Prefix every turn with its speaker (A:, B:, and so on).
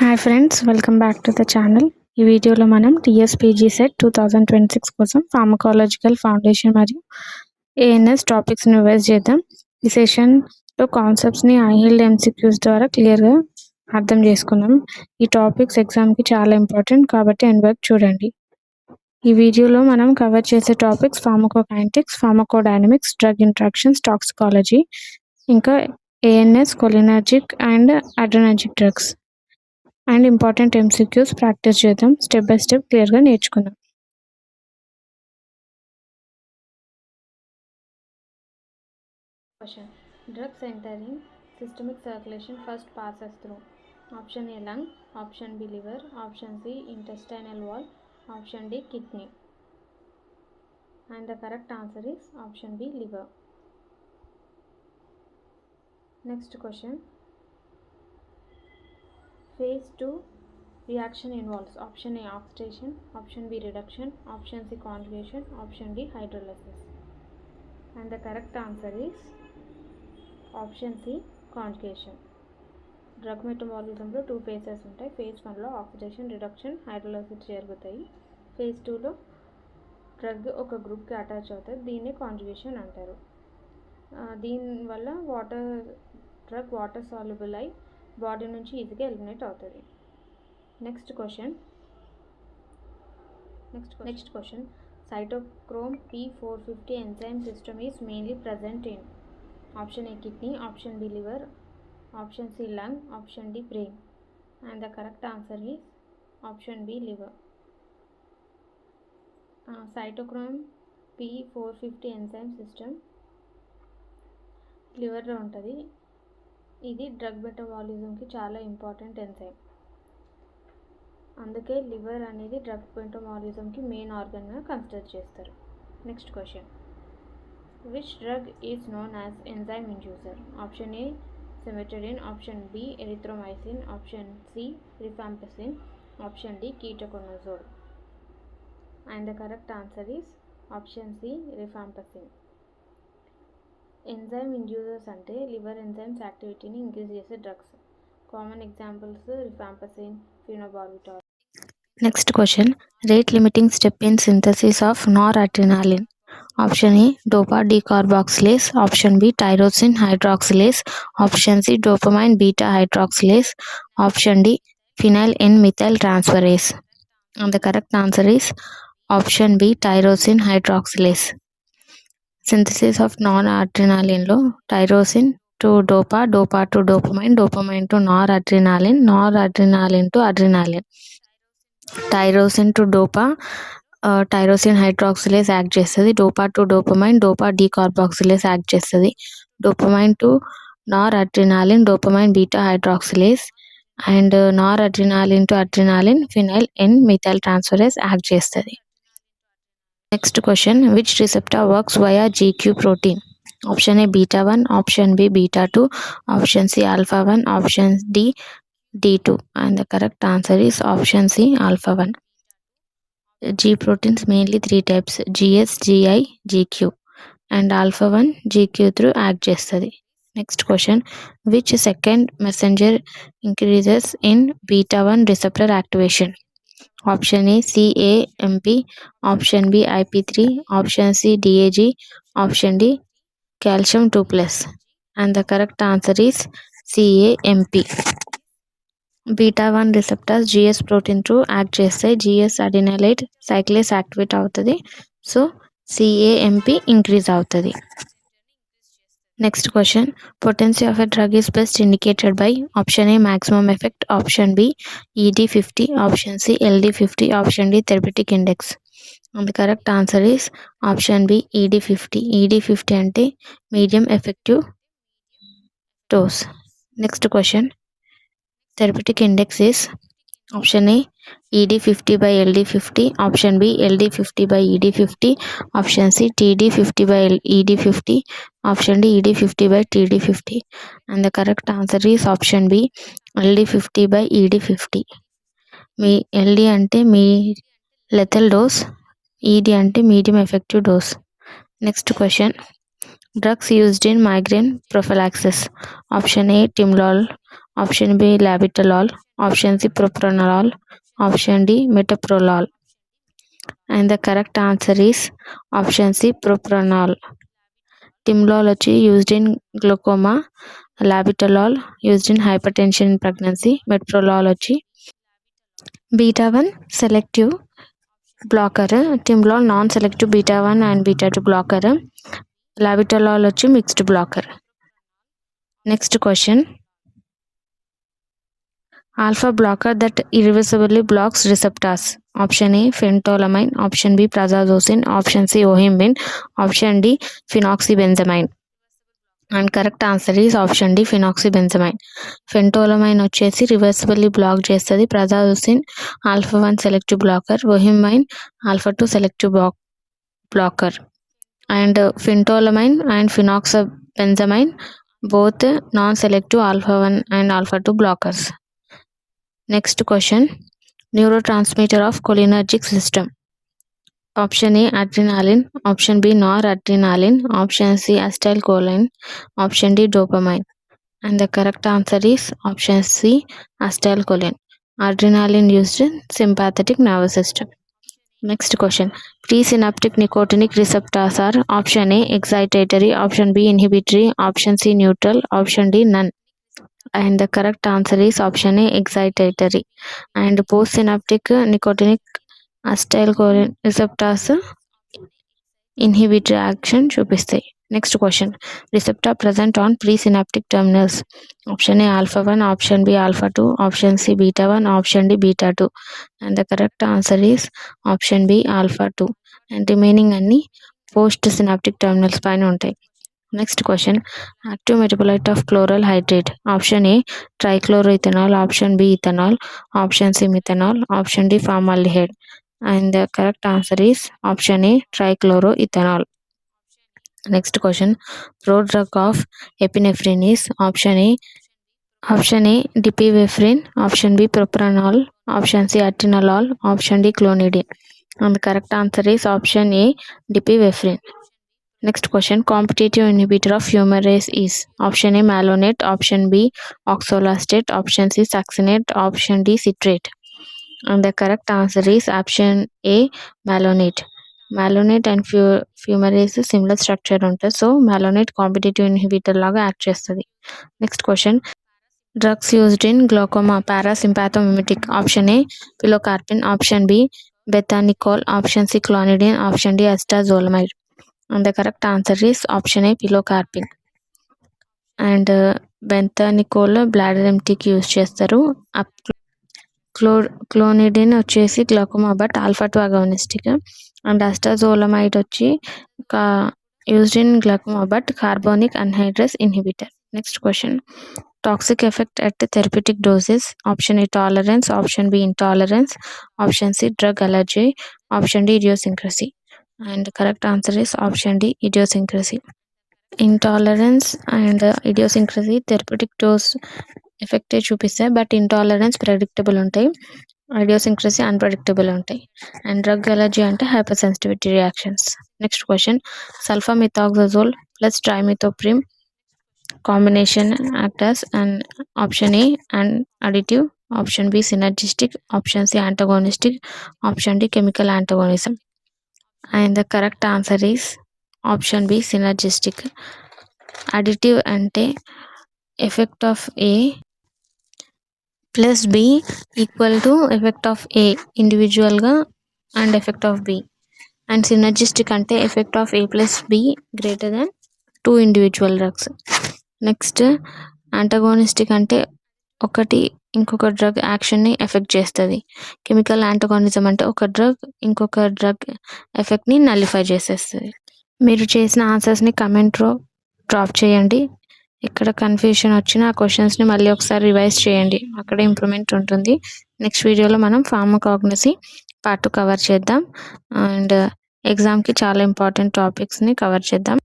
A: Hi friends, welcome back to the channel. ఈ వీడియోలో మనం టీఎస్పీజీ సెట్ 2026 కోసం ఫార్మకాలజికల్ ఫౌండేషన్ మరియు ఏఎన్ఎస్ టాపిక్స్ని రివైజ్ చేద్దాం. ఈ సెషన్లో కాన్సెప్ట్స్ని ఐహెల్డ్ ఎంసీక్యూస్ ద్వారా క్లియర్గా అర్థం చేసుకున్నాం. ఈ టాపిక్స్ ఎగ్జామ్కి చాలా ఇంపార్టెంట్ కాబట్టి ఎండ్ వరకు చూడండి. ఈ వీడియోలో మనం కవర్ చేసే topics pharmacokinetics, pharmacodynamics, drug interactions, toxicology, ఇంకా ANS, cholinergic and adrenergic drugs and important MCQs practice చేద్దాం. స్టెప్ బై స్టెప్ క్లియర్గా నేర్చుకుందాం. Question: drugs entering systemic circulation first passes through option A lung, option B liver, option C intestinal wall, option D kidney, and the correct answer is option B liver. Next question: phase 2 reaction involves option A oxidation, option B reduction, option C conjugation, option D hydrolysis, and the correct answer is option C conjugation. Drug మెటబాలిజంలో 2 phases ఉంటాయి. Phase 1లో oxidation, reduction, hydrolysis జరుగుతాయి. Phase 2లో drug ఒక గ్రూప్కి attach అవుతుంది. దీన్ని conjugation అంటారు. దీనివల్ల డ్రగ్ వాటర్ సాల్యుబుల్ అయి బాడీ నుంచి ఈజీగా ఎలిమినేట్ అవుతుంది. Next question cytochrome P450 enzyme system is mainly present in option A kidney, option B liver, option C lung, option D brain, and the correct answer is option B liver. cytochrome P450 enzyme system లివర్లో ఉంటుంది. ఇది drug మెటబాలిజంకి చాలా important enzyme. అందుకే liver అనేది drug మెటబాలిజంకి main ఆర్గన్గా consider చేస్తారు. Next question: which drug is known as enzyme inducer? Option A cimetidine, option B erythromycin, option C rifampicin, option D ketoconazole, and the correct answer is option C rifampicin. Enzyme inducers అంటే liver enzymes యాక్టివిటీని increase చేసే drugs. Common examples rifampicin, phenobarbital. Next question: rate limiting step in synthesis of noradrenaline. Option A dopa decarboxylase, option B tyrosine hydroxylase, option C dopamine beta hydroxylase, option D phenyl N methyl transferase, and the correct answer is option B tyrosine hydroxylase. Synthesis of నార్-అడ్రినాలిన్లో tyrosine to dopa, dopa to dopamine, dopamine to noradrenaline, noradrenaline to adrenaline, tyrosine to dopa, tyrosine hydroxylase act చేస్తుంది. Dopa to dopamine, dopa decarboxylase act చేస్తుంది. Dopamine to noradrenaline, dopamine beta hydroxylase, and noradrenaline to adrenaline, phenyl N methyl transferase act చేస్తుంది. Next question: which receptor works via GQ protein? Option A beta 1, option B beta 2, option C alpha 1, option D D2, and the correct answer is option C alpha 1. G proteins mainly 3 types: GS, GI, GQ, and alpha 1 GQ through act chestadi. Next question: which second messenger increases in beta 1 receptor activation? Option A CAMP, option B IP3, option C DAG, option D calcium 2+, and the correct answer is CAMP. Beta 1 receptors GS protein through act చేస్తాయి. GS adenylate cyclase activate అవుతుంది. So CAMP increase అవుతుంది. Next question: potency of a drug is best indicated by option A maximum effect, option B ED50, option C LD50, option D therapeutic index, and the correct answer is option B ED50. ED50 అంటే medium effective dose. Next question: therapeutic index is option A ED50 by LD50, option B LD50 by ED50, option C TD50 by ED50, option D ED50 by TD50, and the correct answer is option B LD50 by ED50. Me LD అంటే మీ lethal dose, ED అంటే medium effective dose. Next question: drugs used in migraine prophylaxis. Option A Timolol, Option B, labetalol. Option C, propranolol. Option D, metoprolol. And the correct answer is option C, propranolol. Timolol used in glaucoma, labetalol used in hypertension in pregnancy, metoprolol beta 1 selective blocker, timolol non-selective beta 1 and beta 2 blocker, labetalol mixed blocker. Next question. Alpha blocker that irreversibly blocks receptors. Option A, phentolamine. Option B, prazosin. Option C, ohimbine. Option D, phenoxybenzamine. And correct answer is option D, phenoxybenzamine. Phentolamine వచ్చేసి రివర్సిబుల్లీ black చేస్తుంది. prazosin alpha 1 selective blocker, ohimbine alpha 2 selective blocker. And phentolamine and phenoxybenzamine both non-selective alpha 1 and alpha 2 blockers. Next question. Neurotransmitter of cholinergic system. Option A, adrenaline. Option B, noradrenaline. Option C, acetylcholine. Option D, dopamine. And the correct answer is option C, acetylcholine. Adrenaline used in sympathetic nervous system. Next question. Presynaptic nicotinic receptors are option A, excitatory. Option B, inhibitory. Option C, neutral. Option D, none. And the correct answer is option A, excitatory. And postsynaptic nicotinic acetylcholine receptors inhibitory action చూపిస్తాయి. Next question. Receptor present on presynaptic terminals. Option A, alpha 1. Option B, alpha 2. Option C, beta 1. Option D, beta 2. And the correct answer is option B, alpha 2. And remaining అన్ని post synaptic terminals పైన ఉంటాయి. Next question. Active metabolite of chloral hydrate. Option A, trichloroethanol. Option B, ethanol. Option C, methanol. Option D, formaldehyde. And the correct answer is option A, trichloroethanol. Next question. Prodrug of epinephrine is option A, dipivefrin. Option B, propranolol. Option C, atenolol. Option D, clonidine. And the correct answer is option A, dipivefrin. Next question. Competitive inhibitor of fumarase is option A, malonate. Option B, oxalostate. Option C, succinate. Option D, citrate. And the correct answer is option A, malonate. Malonate and fumarase similar structure ఉంటుంది. So malonate competitive inhibitor లాగా act చేస్తుంది. Next question. Drugs used in glaucoma parasympathomimetic. Option A, pilocarpine. Option B, bethanechol. Option C, clonidine. Option D, acetazolamide. And the correct answer is option A, pilocarpine. And benthanicol bladder emptyకి use చేస్తారు. Clonidine వచ్చేసి glaucoma but alpha 2 agonistic. And acetazolamide used in glaucoma but carbonic anhydrase inhibitor. Next question. Toxic effect at therapeutic doses. Option A, tolerance. Option B, intolerance. Option C, drug allergy. Option D, idiosyncrasy. And the correct answer is option D, idiosyncrasy. Intolerance and idiosyncrasy therapeutic dose effect చూపిస్తాయి, but intolerance predictable ఉంటాయి, idiosyncrasy unpredictable ఉంటాయి. And drug allergy అంటే hypersensitivity reactions. Next question. Sulfamethoxazole plus trimethoprim combination act as an option A, an additive. Option B, synergistic. Option C, antagonistic. Option D, chemical antagonism. And the correct answer is option B, synergistic. Additive అంటే effect of A plus B equal to effect of A ఇండివిజువల్గా and effect of B. And synergistic అంటే effect of A plus B greater than 2 individual drugs. Next antagonistic అంటే ఒకటి ఇంకొక drug యాక్షన్ని effect చేస్తుంది. Chemical యాంటగోనిజం అంటే ఒక drug ఇంకొక drug ఎఫెక్ట్ని nullify చేసేస్తుంది. మీరు చేసిన ఆన్సర్స్ని కమెంట్లో డ్రాప్ చేయండి. ఎక్కడ కన్ఫ్యూషన్ వచ్చినా ఆ క్వశ్చన్స్ని మళ్ళీ ఒకసారి రివైజ్ చేయండి, అక్కడ ఇంప్రూవ్మెంట్ ఉంటుంది. నెక్స్ట్ వీడియోలో మనం ఫార్మకాగ్నసీ పార్ట్ 2 కవర్ చేద్దాం. అండ్ ఎగ్జామ్కి చాలా ఇంపార్టెంట్ టాపిక్స్ని కవర్ చేద్దాం.